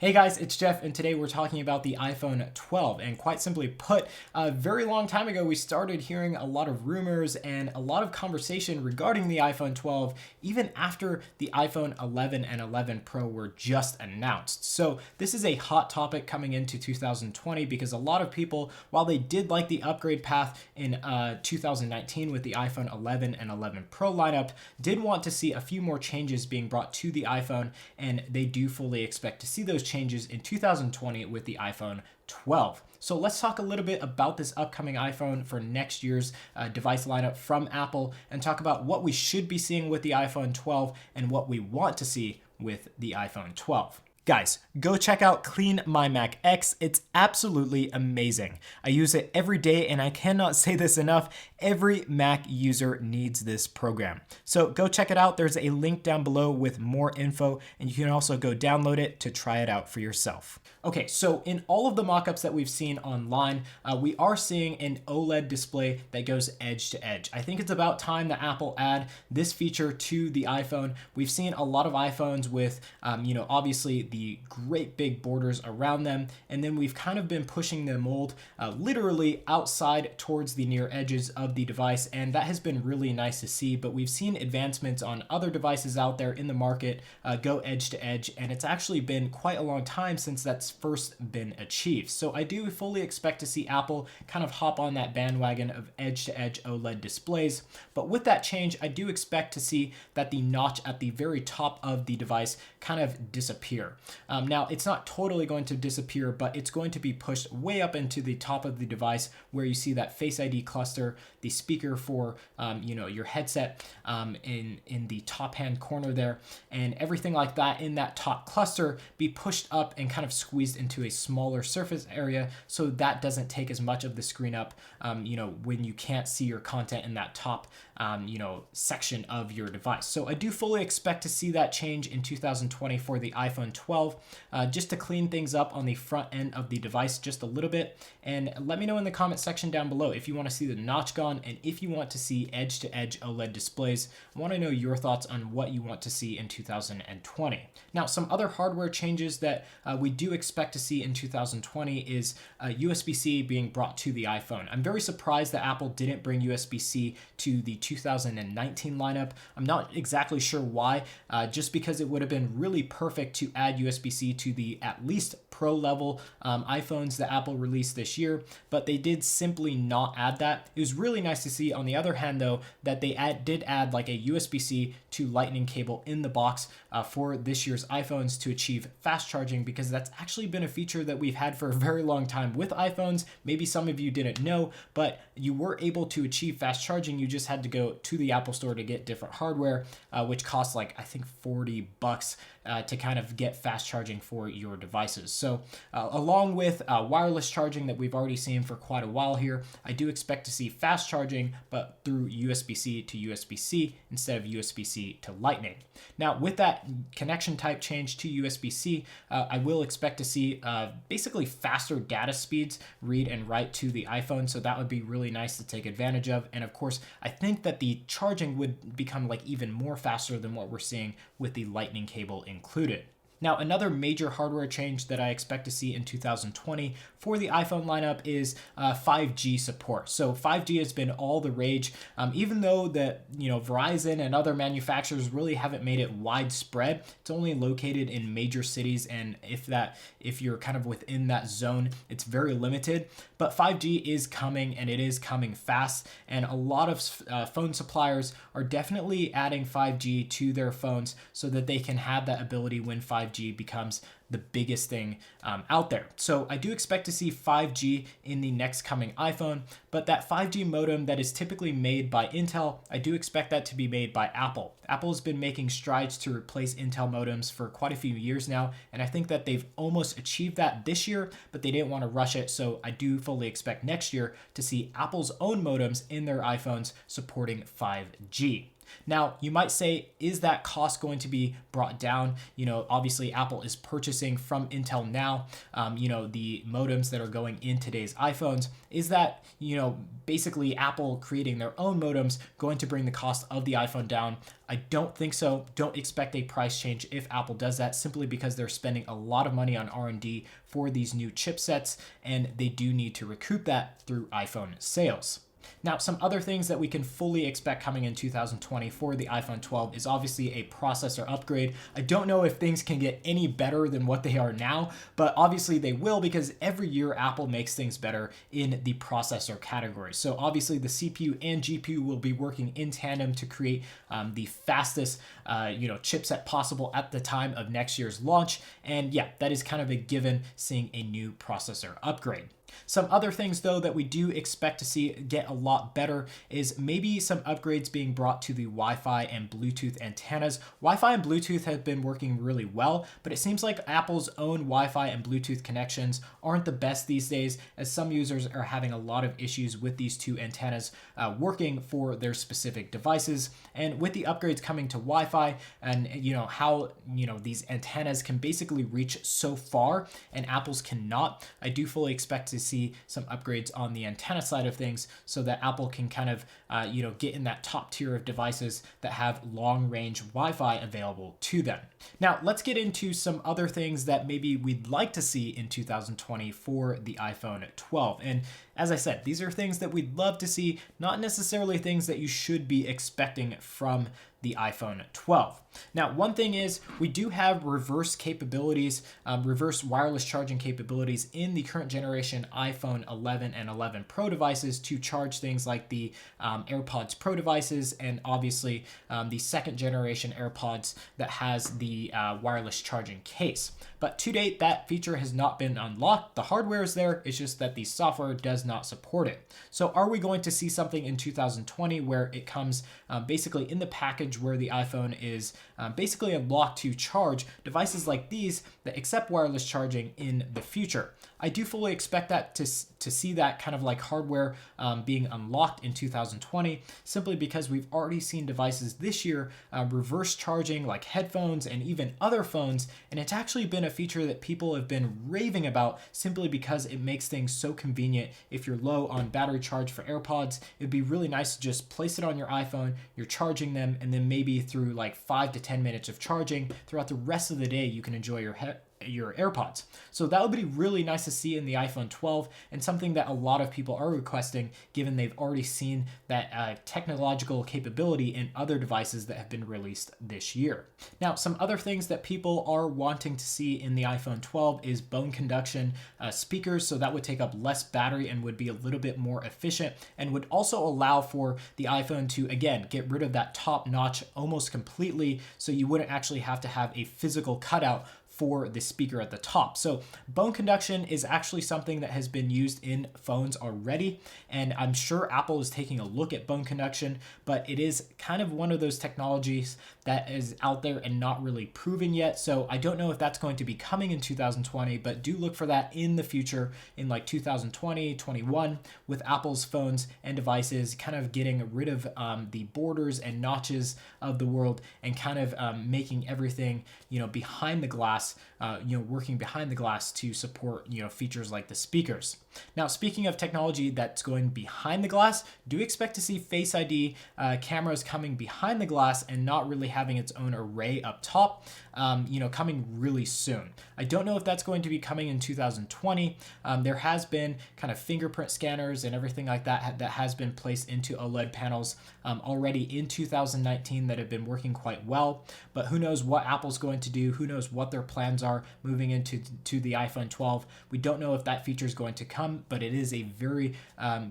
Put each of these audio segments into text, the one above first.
Hey guys, it's Jeff, and today we're talking about the iPhone 12. And quite simply put, a very long time ago, we started hearing a lot of rumors and a lot of conversation regarding the iPhone 12, even after the iPhone 11 and 11 Pro were just announced. So this is a hot topic coming into 2020 because a lot of people, while they did like the upgrade path in 2019 with the iPhone 11 and 11 Pro lineup, did want to see a few more changes being brought to the iPhone, and they do fully expect to see those changes in 2020 with the iPhone 12. So let's talk a little bit about this upcoming iPhone for next year's device lineup from Apple and talk about what we should be seeing with the iPhone 12 and what we want to see with the iPhone 12. Guys, go check out Clean My Mac X. It's absolutely amazing. I use it every day, and I cannot say this enough. Every Mac user needs this program. So go check it out. There's a link down below with more info, and you can also go download it to try it out for yourself. Okay, so in all of the mockups that we've seen online, we are seeing an OLED display that goes edge to edge. I think it's about time that Apple add this feature to the iPhone. We've seen a lot of iPhones with, obviously the great big borders around them, and then we've kind of been pushing the mold literally outside towards the near edges of the device, and that has been really nice to see. But we've seen advancements on other devices out there in the market go edge to edge, and it's actually been quite a long time since that's first been achieved. So I do fully expect to see Apple kind of hop on that bandwagon of edge to edge OLED displays. But with that change, I do expect to see that the notch at the very top of the device kind of disappear. Now, it's not totally going to disappear, but it's going to be pushed way up into the top of the device where you see that Face ID cluster, the speaker for your headset in the top hand corner there, and everything like that in that top cluster be pushed up and kind of squeezed into a smaller surface area, so that doesn't take as much of the screen up when you can't see your content in that top section of your device. So I do fully expect to see that change in 2020 for the iPhone 12, just to clean things up on the front end of the device just a little bit. And let me know in the comment section down below if you want to see the notch gone and if you want to see edge to edge OLED displays. I want to know your thoughts on what you want to see in 2020. Now, some other hardware changes that we do expect to see in 2020 is USB-C being brought to the iPhone. I'm very surprised that Apple didn't bring USB-C to the 2019 lineup. I'm not exactly sure why, just because it would have been really perfect to add USB-C to the at least Pro level iPhones that Apple released this year, but they did simply not add that. It was really nice to see, on the other hand, though, that they did add like a USB-C to Lightning cable in the box for this year's iPhones to achieve fast charging, because that's actually been a feature that we've had for a very long time with iPhones. Maybe some of you didn't know, but you were able to achieve fast charging. You just had to go to the Apple Store to get different hardware, which costs like, I think, $40 to kind of get fast charging for your devices. So along with wireless charging that we've already seen for quite a while here, I do expect to see fast charging, but through USB-C to USB-C instead of USB-C to Lightning. Now, with that connection type change to USB-C, I will expect to see basically faster data speeds, read and write to the iPhone. So that would be really nice to take advantage of. And of course, I think that the charging would become like even more faster than what we're seeing with the Lightning cable included. Now, another major hardware change that I expect to see in 2020 for the iPhone lineup is 5G support. So 5G has been all the rage, even though Verizon and other manufacturers really haven't made it widespread. It's only located in major cities, and if you're kind of within that zone, it's very limited. But 5G is coming, and it is coming fast, and a lot of phone suppliers are definitely adding 5G to their phones so that they can have that ability when 5G becomes the biggest thing out there. So I do expect to see 5G in the next coming iPhone, but that 5G modem that is typically made by Intel, I do expect that to be made by Apple. Apple has been making strides to replace Intel modems for quite a few years now, and I think that they've almost achieved that this year, but they didn't want to rush it. So I do fully expect next year to see Apple's own modems in their iPhones supporting 5G. Now, you might say, is that cost going to be brought down? Obviously Apple is purchasing from Intel now, the modems that are going in today's iPhones. Is that, basically Apple creating their own modems going to bring the cost of the iPhone down? I don't think so. Don't expect a price change if Apple does that, simply because they're spending a lot of money on R&D for these new chipsets, and they do need to recoup that through iPhone sales. Now, some other things that we can fully expect coming in 2020 for the iPhone 12 is obviously a processor upgrade. I don't know if things can get any better than what they are now, but obviously they will, because every year Apple makes things better in the processor category. So obviously the CPU and GPU will be working in tandem to create the fastest chipset possible at the time of next year's launch. And yeah, that is kind of a given, seeing a new processor upgrade. Some other things, though, that we do expect to see get a lot better is maybe some upgrades being brought to the Wi-Fi and Bluetooth antennas. Wi-Fi and Bluetooth have been working really well, but it seems like Apple's own Wi-Fi and Bluetooth connections aren't the best these days, as some users are having a lot of issues with these two antennas working for their specific devices. And with the upgrades coming to Wi-Fi, and how these antennas can basically reach so far and Apple's cannot, I do fully expect to see some upgrades on the antenna side of things, so that Apple can kind of get in that top tier of devices that have long range Wi-Fi available to them. Now let's get into some other things that maybe we'd like to see in 2020 for the iPhone 12. And as I said, these are things that we'd love to see, not necessarily things that you should be expecting from the iPhone 12. Now, one thing is we do have reverse capabilities, reverse wireless charging capabilities in the current generation iPhone 11 and 11 Pro devices to charge things like the AirPods Pro devices, and obviously the second generation AirPods that has the wireless charging case. But to date, that feature has not been unlocked. The hardware is there, it's just that the software does not support it. So are we going to see something in 2020 where it comes basically in the package, where the iPhone is basically unlocked to charge devices like these that accept wireless charging in the future? I do fully expect that to see that kind of like hardware being unlocked in 2020, simply because we've already seen devices this year reverse charging, like headphones and even other phones, and it's actually been a feature that people have been raving about, simply because it makes things so convenient. If you're low on battery charge for AirPods, it'd be really nice to just place it on your iPhone, you're charging them, and then maybe through like 5 to 10 minutes of charging throughout the rest of the day, you can enjoy your AirPods. So that would be really nice to see in the iPhone 12, and something that a lot of people are requesting, given they've already seen that technological capability in other devices that have been released this year. Now, some other things that people are wanting to see in the iPhone 12 is bone conduction speakers. So that would take up less battery and would be a little bit more efficient, and would also allow for the iPhone to, again, get rid of that top notch almost completely, so you wouldn't actually have to have a physical cutout for the speaker at the top. So bone conduction is actually something that has been used in phones already, and I'm sure Apple is taking a look at bone conduction, but it is kind of one of those technologies that is out there and not really proven yet. So I don't know if that's going to be coming in 2020, but do look for that in the future, in like 2020, 21, with Apple's phones and devices kind of getting rid of the borders and notches of the world, and kind of making everything, behind the glass, working behind the glass to support, features like the speakers. Now, speaking of technology that's going behind the glass, do expect to see Face ID cameras coming behind the glass and not really having its own array up top, coming really soon. I don't know if that's going to be coming in 2020. There has been kind of fingerprint scanners and everything like that that has been placed into OLED panels already in 2019 that have been working quite well, but who knows what Apple's going to do, who knows what their plans are moving into the iPhone 12. We don't know if that feature is going to come, but it is a very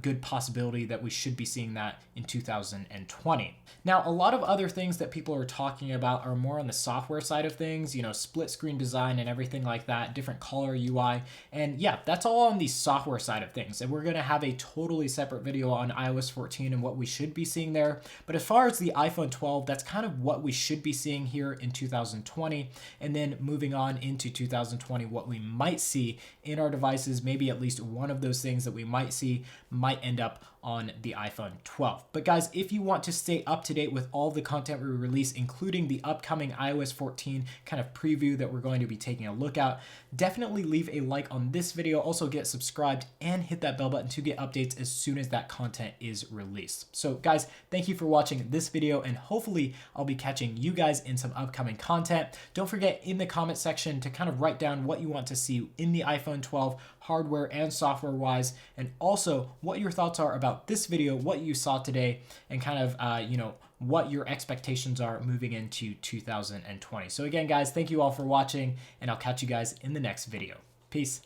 good possibility that we should be seeing that in 2020. Now, a lot of other things that people are talking about are more on the software side of things, split screen design and everything like that, different color UI. And yeah, that's all on the software side of things. And we're going to have a totally separate video on iOS 14 and what we should be seeing there. But as far as the iPhone 12, that's kind of what we should be seeing here in 2020. And then moving on into 2020, what we might see in our devices, maybe at least one of those things that we might see might end up on the iPhone 12. But guys, if you want to stay up to date with all the content we release, including the upcoming iOS 14 kind of preview that we're going to be taking a look at, definitely leave a like on this video. Also get subscribed and hit that bell button to get updates as soon as that content is released. So guys, thank you for watching this video, and hopefully I'll be catching you guys in some upcoming content. Don't forget in the comment section to kind of write down what you want to see in the iPhone 12 hardware and software wise, and also what your thoughts are about this video, what you saw today, and kind of what your expectations are moving into 2020. So again, guys, thank you all for watching, and I'll catch you guys in the next video. Peace.